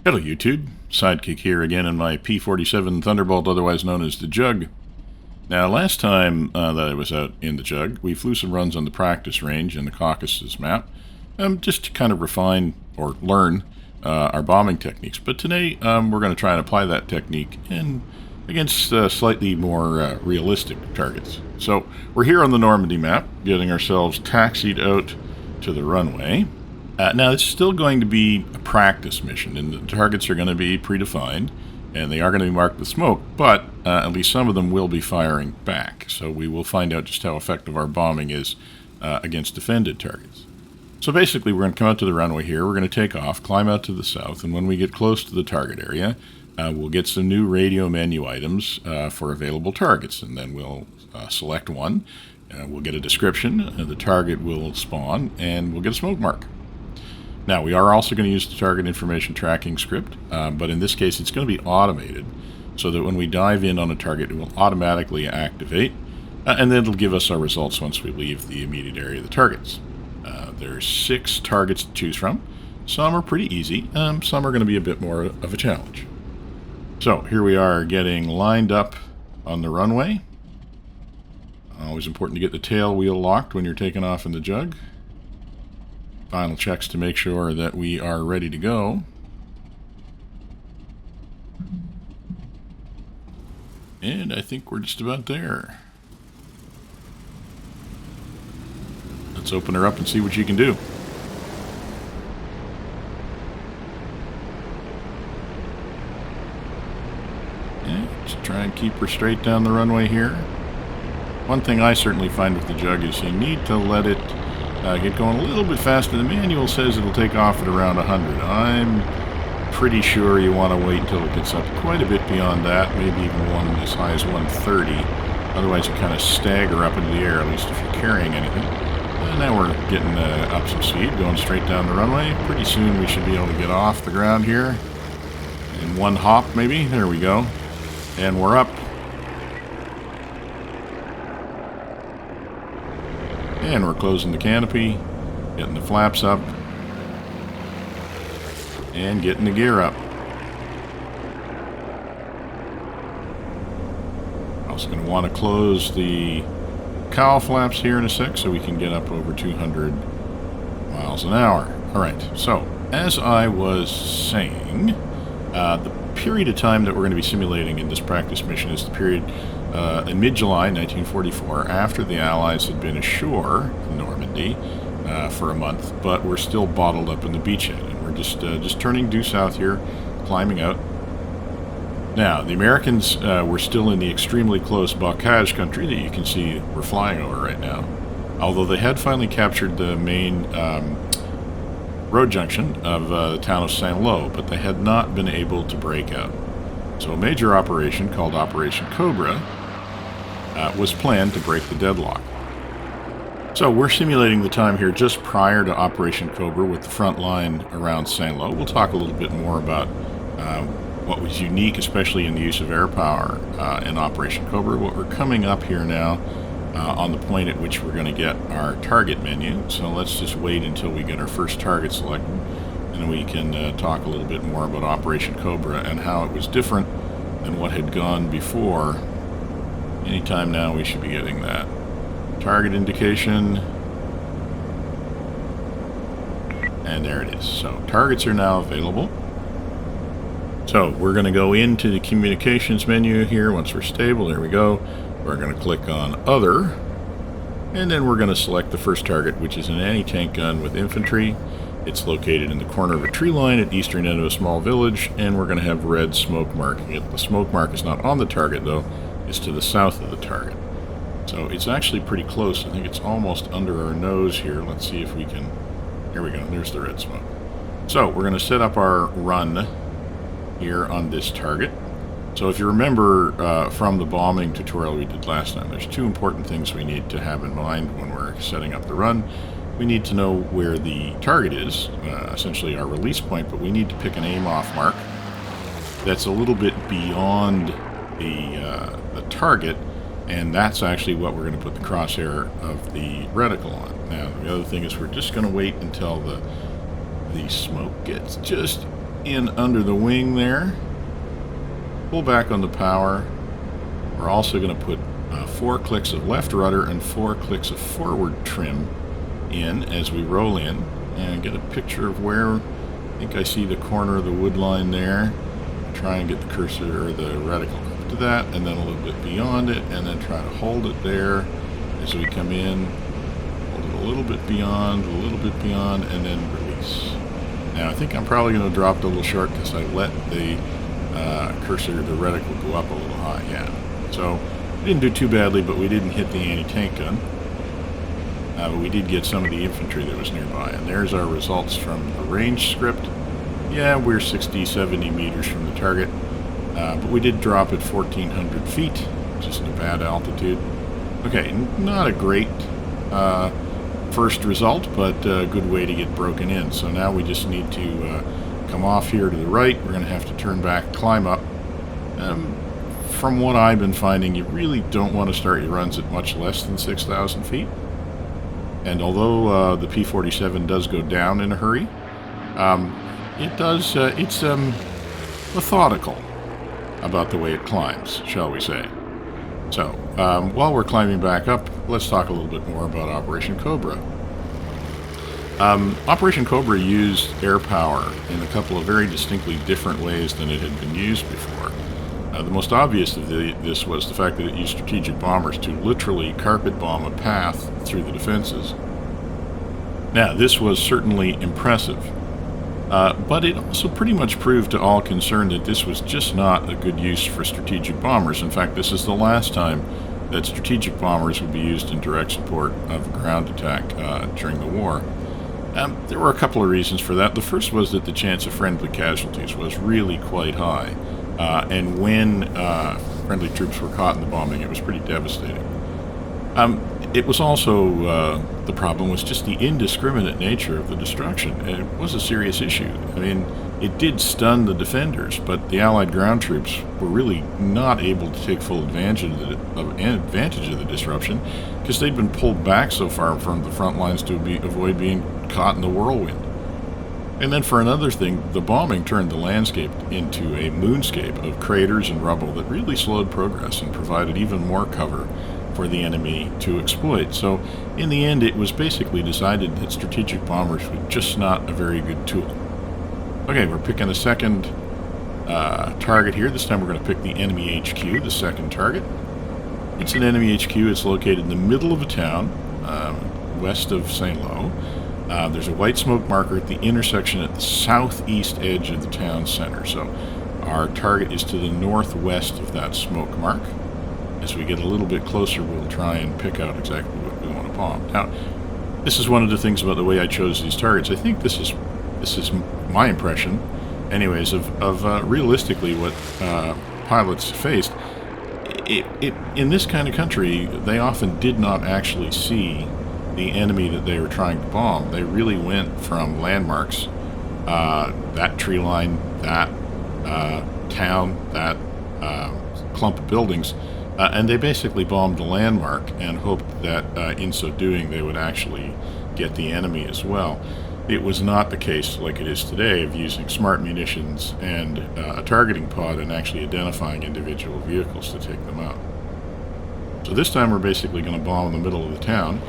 Hello YouTube, Sidekick here again in my P-47 Thunderbolt, otherwise known as the Jug. Now last time that I was out in the Jug, we flew some runs on the practice range in the Caucasus map, just to kind of refine or learn our bombing techniques. But today we're going to try and apply that technique against slightly more realistic targets. So we're here on the Normandy map, getting ourselves taxied out to the runway. Now, it's still going to be a practice mission, and the targets are going to be predefined, and they are going to be marked with smoke, but at least some of them will be firing back. So we will find out just how effective our bombing is against defended targets. So basically, we're going to come out to the runway here, we're going to take off, climb out to the south, and when we get close to the target area, we'll get some new radio menu items for available targets, and then we'll select one, we'll get a description, the target will spawn, and we'll get a smoke mark. Now, we are also going to use the target information tracking script, but in this case it's going to be automated, so that when we dive in on a target, it will automatically activate, and then it'll give us our results once we leave the immediate area of the targets. There's 6 targets to choose from. Some are pretty easy, some are going to be a bit more of a challenge. So, here we are getting lined up on the runway. Always important to get the tail wheel locked when you're taking off in the Jug. Final checks to make sure that we are ready to go. And I think we're just about there. Let's open her up and see what she can do. Yeah, just try and keep her straight down the runway here. One thing I certainly find with the Jug is you need to let it get going a little bit faster. The manual says it'll take off at around 100. I'm pretty sure you want to wait until it gets up quite a bit beyond that, maybe even one as high as 130. Otherwise you kind of stagger up into the air, at least if you're carrying anything. And now we're getting up some speed, going straight down the runway. Pretty soon we should be able to get off the ground here. In one hop maybe. There we go. And we're up. And we're closing the canopy, getting the flaps up, and getting the gear up. Also going to want to close the cowl flaps here in a sec so we can get up over 200 miles an hour. Alright, so as I was saying, the period of time that we're going to be simulating in this practice mission is the period in mid-July 1944, after the Allies had been ashore in Normandy for a month, but we're still bottled up in the beachhead, and we're just turning due south here, climbing out. Now, the Americans were still in the extremely close Bocage country that you can see we're flying over right now, although they had finally captured the main road junction of the town of Saint-Lô, but they had not been able to break out. So a major operation called Operation Cobra was planned to break the deadlock. So we're simulating the time here just prior to Operation Cobra with the front line around Saint-Lô. We'll talk a little bit more about what was unique, especially in the use of air power in Operation Cobra. What we're coming up here now on the point at which we're going to get our target menu. So let's just wait until we get our first target selected, and we can talk a little bit more about Operation Cobra and how it was different than what had gone before. Anytime now we should be getting that target indication, and there it is. So targets are now available. So we're going to go into the communications menu here once we're stable. There we go. We're going to click on Other, and then we're going to select the first target, which is an anti-tank gun with infantry. It's located in the corner of a tree line at the eastern end of a small village, and we're going to have red smoke marking it. The smoke mark is not on the target, though. It's to the south of the target. So it's actually pretty close. I think it's almost under our nose here. Let's see if we can... Here we go. There's the red smoke. So we're going to set up our run here on this target. So if you remember from the bombing tutorial we did last time, there's 2 important things we need to have in mind when we're setting up the run. We need to know where the target is, essentially our release point, but we need to pick an aim-off mark that's a little bit beyond the target, and that's actually what we're going to put the crosshair of the reticle on. Now, the other thing is we're just going to wait until the smoke gets just in under the wing there. Pull back on the power. We're also going to put 4 clicks of left rudder and 4 clicks of forward trim in as we roll in, and get a picture of where I think I see the corner of the wood line there. Try and get the cursor or the reticle up to that, and then a little bit beyond it, and then try to hold it there as we come in. Hold it a little bit beyond, and then release. Now I think I'm probably going to drop it a little short because I let the cursor, the reticle, go up a little high. Yeah. So we didn't do too badly, but we didn't hit the anti-tank gun. But we did get some of the infantry that was nearby. And there's our results from the range script. Yeah, we're 60, 70 meters from the target. But we did drop at 1,400 feet, which isn't a bad altitude. Okay, not a great first result, but a good way to get broken in. So now we just need to come off here to the right. We're going to have to turn back, climb up. From what I've been finding, you really don't want to start your runs at much less than 6,000 feet. And although the P-47 does go down in a hurry, it's methodical about the way it climbs, shall we say. So, while we're climbing back up, let's talk a little bit more about Operation Cobra. Operation Cobra used air power in a couple of very distinctly different ways than it had been used before. The most obvious of this was the fact that it used strategic bombers to literally carpet bomb a path through the defenses. Now, this was certainly impressive, but it also pretty much proved to all concerned that this was just not a good use for strategic bombers. In fact, this is the last time that strategic bombers would be used in direct support of a ground attack during the war. There were a couple of reasons for that. The first was that the chance of friendly casualties was really quite high. And when friendly troops were caught in the bombing, it was pretty devastating. It was also, the problem was just the indiscriminate nature of the destruction. And it was a serious issue. I mean, it did stun the defenders, but the Allied ground troops were really not able to take full advantage of the disruption because they'd been pulled back so far from the front lines to avoid being caught in the whirlwind. And then for another thing, the bombing turned the landscape into a moonscape of craters and rubble that really slowed progress and provided even more cover for the enemy to exploit. So in the end, it was basically decided that strategic bombers were just not a very good tool. Okay, we're picking a second target here. This time we're going to pick the enemy HQ, the second target. It's an enemy HQ. It's located in the middle of a town, west of St. Lo. There's a white smoke marker at the intersection at the southeast edge of the town center. So our target is to the northwest of that smoke mark. As we get a little bit closer, we'll try and pick out exactly what we want to bomb. Now, this is one of the things about the way I chose these targets. I think this is my impression, anyways, of realistically what pilots faced. In this kind of country, they often did not actually see the enemy that they were trying to bomb. They really went from landmarks, that tree line, that town, that clump of buildings, and they basically bombed the landmark and hoped that in so doing they would actually get the enemy as well. It was not the case like it is today of using smart munitions and a targeting pod and actually identifying individual vehicles to take them out. So this time we're basically going to bomb in the middle of the town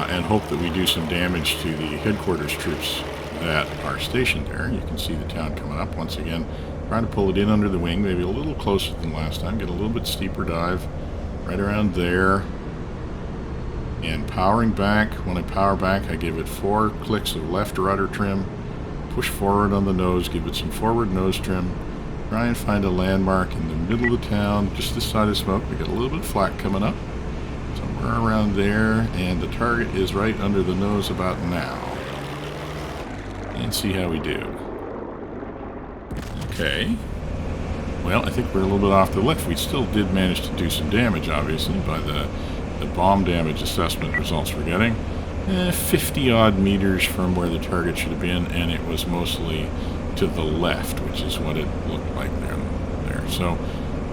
and hope that we do some damage to the headquarters troops that are stationed there. You can see the town coming up once again. Trying to pull it in under the wing, maybe a little closer than last time. Get a little bit steeper dive right around there. And powering back. When I power back, I give it 4 clicks of left rudder trim. Push forward on the nose, give it some forward nose trim. Try and find a landmark in the middle of the town, just this side of smoke. We got a little bit of flak coming up. Somewhere around there, and the target is right under the nose about now. And see how we do. Okay. Well, I think we're a little bit off the left. We still did manage to do some damage, obviously, by the bomb damage assessment results we're getting. 50-odd meters from where the target should have been, and it was mostly to the left, which is what it looked like there. So,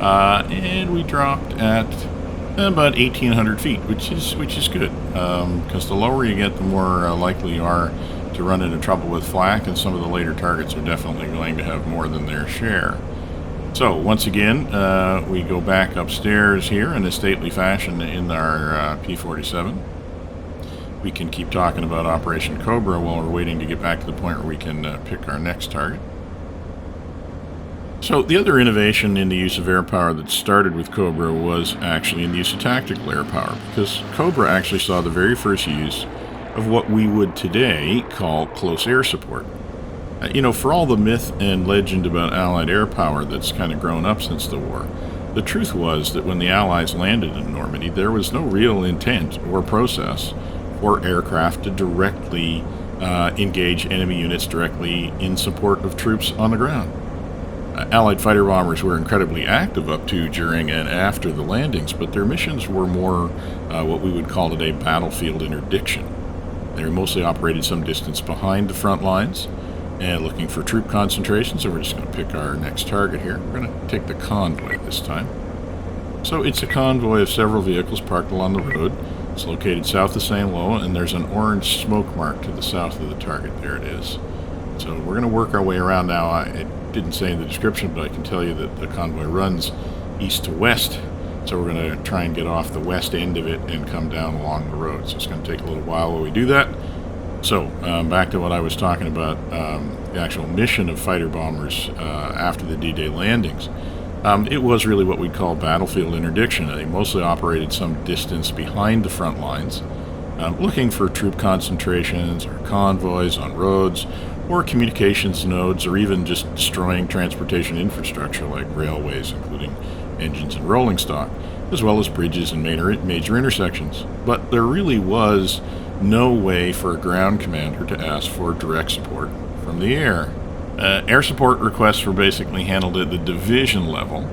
and we dropped at about 1,800 feet, which is good, because the lower you get, the more likely you are to run into trouble with flak, and some of the later targets are definitely going to have more than their share. So, once again, we go back upstairs here in a stately fashion in our P-47. We can keep talking about Operation Cobra while we're waiting to get back to the point where we can pick our next target. So, the other innovation in the use of air power that started with Cobra was actually in the use of tactical air power, because Cobra actually saw the very first use of what we would today call close air support. For all the myth and legend about Allied air power that's kind of grown up since the war, the truth was that when the Allies landed in Normandy, there was no real intent or process for aircraft to directly engage enemy units directly in support of troops on the ground. Allied fighter bombers were incredibly active up to, during, and after the landings, but their missions were more what we would call today battlefield interdiction. They were mostly operated some distance behind the front lines, and looking for troop concentration, so we're just going to pick our next target here. We're going to take the Convoy this time. So it's a convoy of several vehicles parked along the road. It's located south of St. Lo, and there's an orange smoke mark to the south of the target. There it is. So we're going to work our way around now. It didn't say in the description, but I can tell you that the convoy runs east to west. So we're going to try and get off the west end of it and come down along the road. So it's going to take a little while while we do that. So, back to what I was talking about, the actual mission of fighter bombers after the D-Day landings. It was really what we'd call battlefield interdiction. They mostly operated some distance behind the front lines, looking for troop concentrations or convoys on roads, or communications nodes, or even just destroying transportation infrastructure like railways, including engines and rolling stock, as well as bridges and major intersections. But there really was no way for a ground commander to ask for direct support from the air. Air support requests were basically handled at the division level,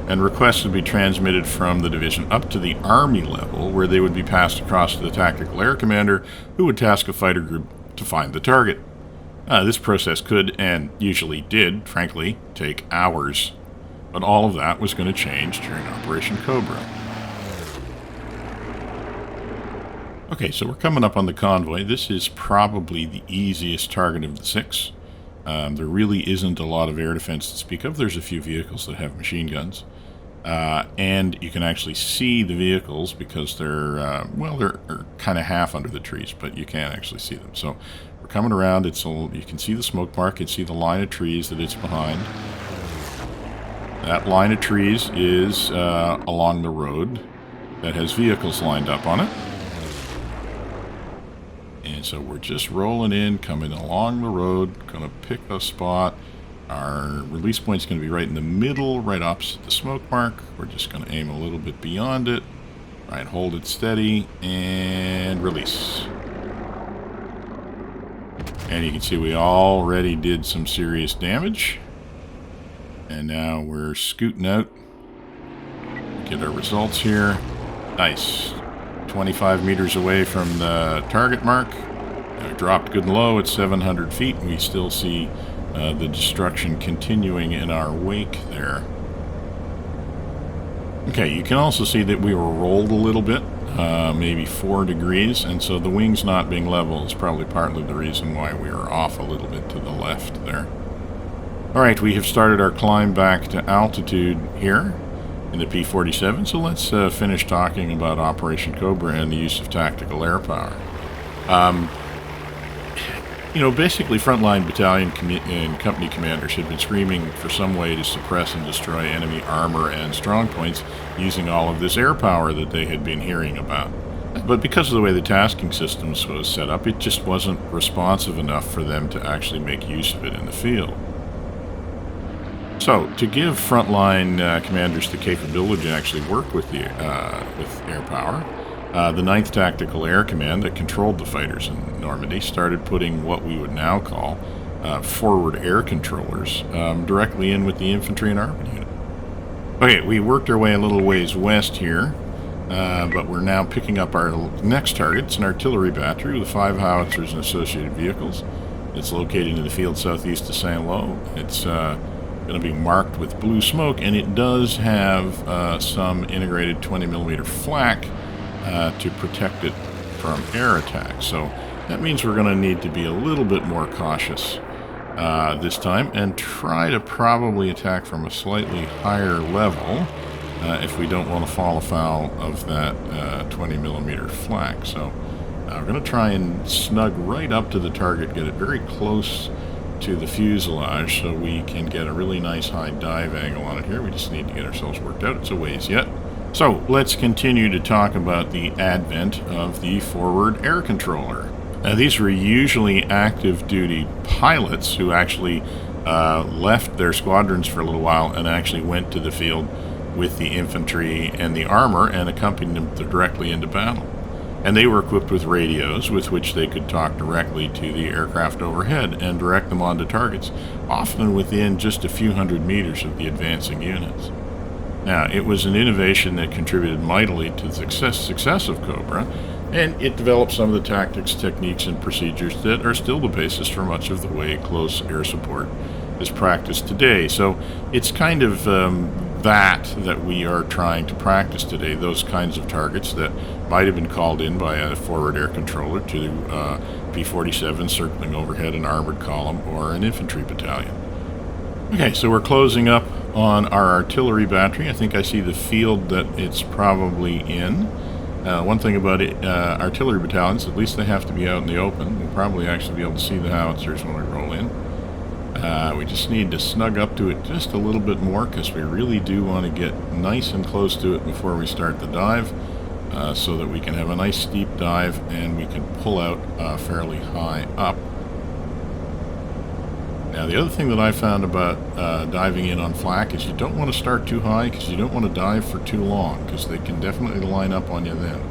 and requests would be transmitted from the division up to the army level, where they would be passed across to the tactical air commander, who would task a fighter group to find the target. This process could, and usually did, frankly, take hours, but all of that was going to change during Operation Cobra. Okay, so we're coming up on the Convoy. This is probably the easiest target of the 6. There really isn't a lot of air defense to speak of. There's a few vehicles that have machine guns. And you can actually see the vehicles because they're kind of half under the trees, but you can't actually see them. So we're coming around. You can see the smoke mark. You can see the line of trees that it's behind. That line of trees is along the road that has vehicles lined up on it. And so we're just rolling in, coming along the road, going to pick a spot. Our release point's going to be right in the middle, right opposite the smoke mark. We're just going to aim a little bit beyond it. Right, hold it steady, and release. And you can see we already did some serious damage. And now we're scooting out. Get our results here. Nice. 25 meters away from the target mark. Dropped good and low at 700 feet. We still see the destruction continuing in our wake there. Okay, you can also see that we were rolled a little bit, maybe 4 degrees, and so the wings not being level is probably partly the reason why we are off a little bit to the left there. Alright, we have started our climb back to altitude here in the P-47, so let's finish talking about Operation Cobra and the use of tactical air power. Basically frontline battalion and company commanders had been screaming for some way to suppress and destroy enemy armor and strong points using all of this air power that they had been hearing about. But because of the way the tasking system was set up, it just wasn't responsive enough for them to actually make use of it in the field. So, to give frontline commanders the capability to actually work with air power, the 9th Tactical Air Command that controlled the fighters in Normandy started putting what we would now call forward air controllers directly in with the infantry and armament unit. Okay, we worked our way a little ways west here, but we're now picking up our next target. It's an artillery battery with 5 howitzers and associated vehicles. It's located in the field southeast of St. Lo. It's going to be marked with blue smoke, and it does have some integrated 20mm flak to protect it from air attack. So That means we're going to need to be a little bit more cautious this time and try to probably attack from a slightly higher level if we don't want to fall afoul of that 20 millimeter flak. So we're going to try and snug right up to the target, get it very close to the fuselage so we can get a really nice high dive angle on it here. We just need to get ourselves worked out. It's a ways yet. So let's continue to talk about the advent of the forward air controller. Now, these were usually active duty pilots who actually left their squadrons for a little while and actually went to the field with the infantry and the armor and accompanied them directly into battle. And they were equipped with radios with which they could talk directly to the aircraft overhead and direct them onto targets, often within just a few hundred meters of the advancing units. Now, it was an innovation that contributed mightily to the success of Cobra, and it developed some of the tactics, techniques, and procedures that are still the basis for much of the way close air support is practiced today. So it's kind of that we are trying to practice today, those kinds of targets that might have been called in by a forward air controller to P-47 circling overhead an armored column or an infantry battalion. Okay, so we're closing up on our artillery battery. I think I see the field that it's probably in. One thing about artillery battalions, at least they have to be out in the open. We'll probably actually be able to see the howitzers when we roll in. We just need to snug up to it just a little bit more because we really do want to get nice and close to it before we start the dive so that we can have a nice steep dive and we can pull out fairly high up. Now, the other thing that I found about diving in on flak is you don't want to start too high because you don't want to dive for too long because they can definitely line up on you then.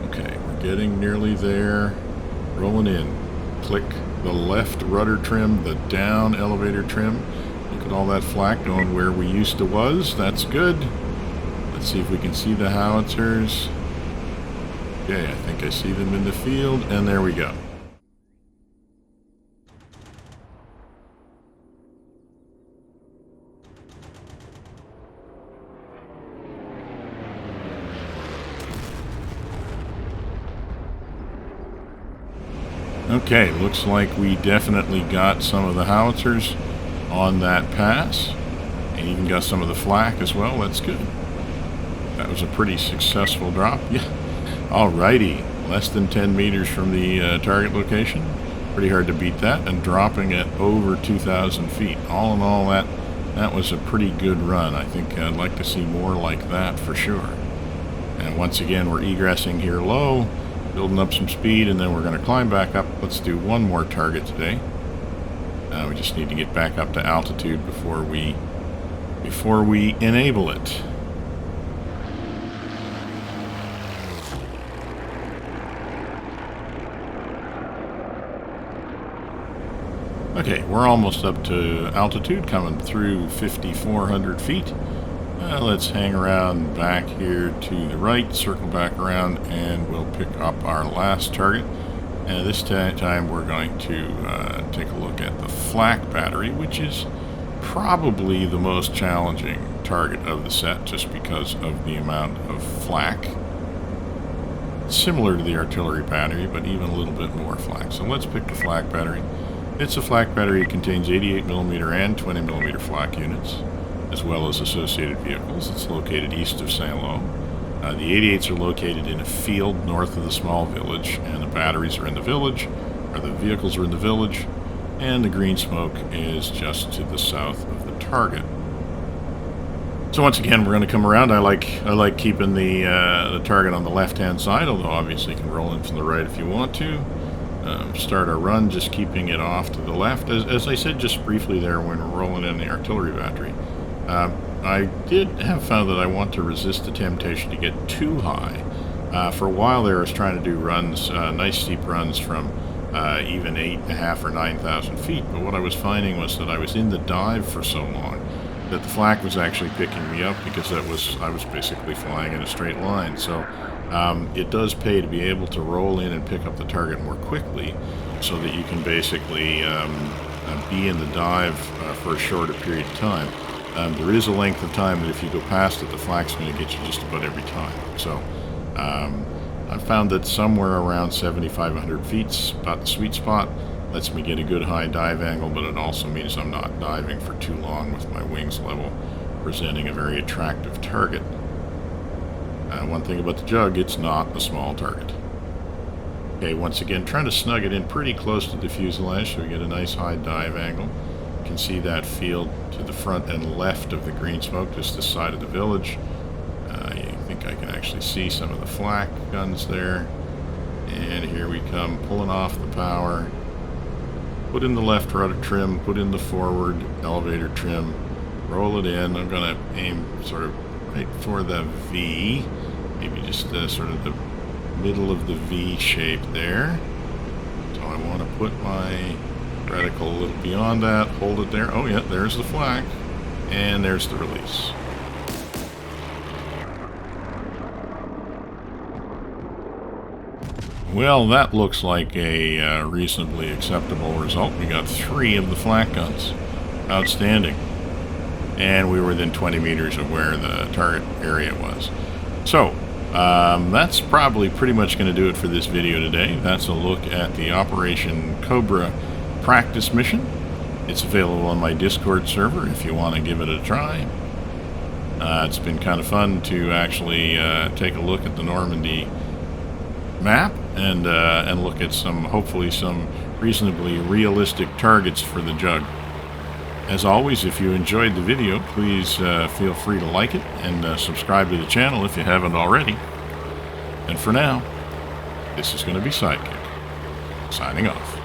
Okay, we're getting nearly there. Rolling in. Click the left rudder trim, the down elevator trim. Look at all that flak going where we used to was. That's good. Let's see if we can see the howitzers. Okay, I think I see them in the field, and there we go. Okay, looks like we definitely got some of the howitzers on that pass, and even got some of the flak as well. That's good. That was a pretty successful drop. Yeah. Alrighty, less than 10 meters from the target location. Pretty hard to beat that, and dropping at over 2,000 feet. All in all, that was a pretty good run. I think I'd like to see more like that for sure. And once again, we're egressing here low, building up some speed, and then we're going to climb back up. Let's do one more target today. We just need to get back up to altitude before we enable it. Okay, we're almost up to altitude, coming through 5,400 feet. Let's hang around back here to the right, circle back around, and we'll pick up our last target. And this time we're going to take a look at the flak battery, which is probably the most challenging target of the set just because of the amount of flak. Similar to the artillery battery, but even a little bit more flak. So let's pick the flak battery. It's a flak battery. It contains 88mm and 20mm flak units, as well as associated vehicles. It's located east of St. Lo. The 88s are located in a field north of the small village, and the batteries are in the village, or the vehicles are in the village, and the green smoke is just to the south of the target. So once again, we're going to come around. I like keeping the target on the left-hand side, although obviously you can roll in from the right if you want to. Start our run, just keeping it off to the left. As I said just briefly there when we're rolling in the artillery battery, I did have found that I want to resist the temptation to get too high. For a while there I was trying to do runs, nice steep runs from even 8,500 or 9,000 feet, but what I was finding was that I was in the dive for so long that the flak was actually picking me up because I was basically flying in a straight line. So it does pay to be able to roll in and pick up the target more quickly so that you can basically be in the dive for a shorter period of time. There is a length of time that if you go past it, the flak's going to get you just about every time. So I found that somewhere around 7,500 feet's about the sweet spot. Lets me get a good high dive angle, but it also means I'm not diving for too long with my wings level, presenting a very attractive target. One thing about the Jug, it's not a small target. Okay, once again, trying to snug it in pretty close to the fuselage so we get a nice high dive angle. You can see that field to the front and left of the green smoke, just this side of the village. I think I can actually see some of the flak guns there. And here we come, pulling off the power. Put in the left rudder trim, put in the forward elevator trim, roll it in. I'm going to aim sort of right for the V, maybe just sort of the middle of the V shape there. So I want to put my reticle a little beyond that, hold it there. Oh yeah, there's the flak, and there's the release. Well, that looks like a reasonably acceptable result. We got 3 of the flak guns. Outstanding. And we were within 20 meters of where the target area was. So, that's probably pretty much going to do it for this video today. That's a look at the Operation Cobra practice mission. It's available on my Discord server if you want to give it a try. It's been kind of fun to actually take a look at the Normandy map and look at hopefully some reasonably realistic targets for the Jug. As always, if you enjoyed the video, please feel free to like it and subscribe to the channel if you haven't already. And for now, this is going to be Sidekick, signing off.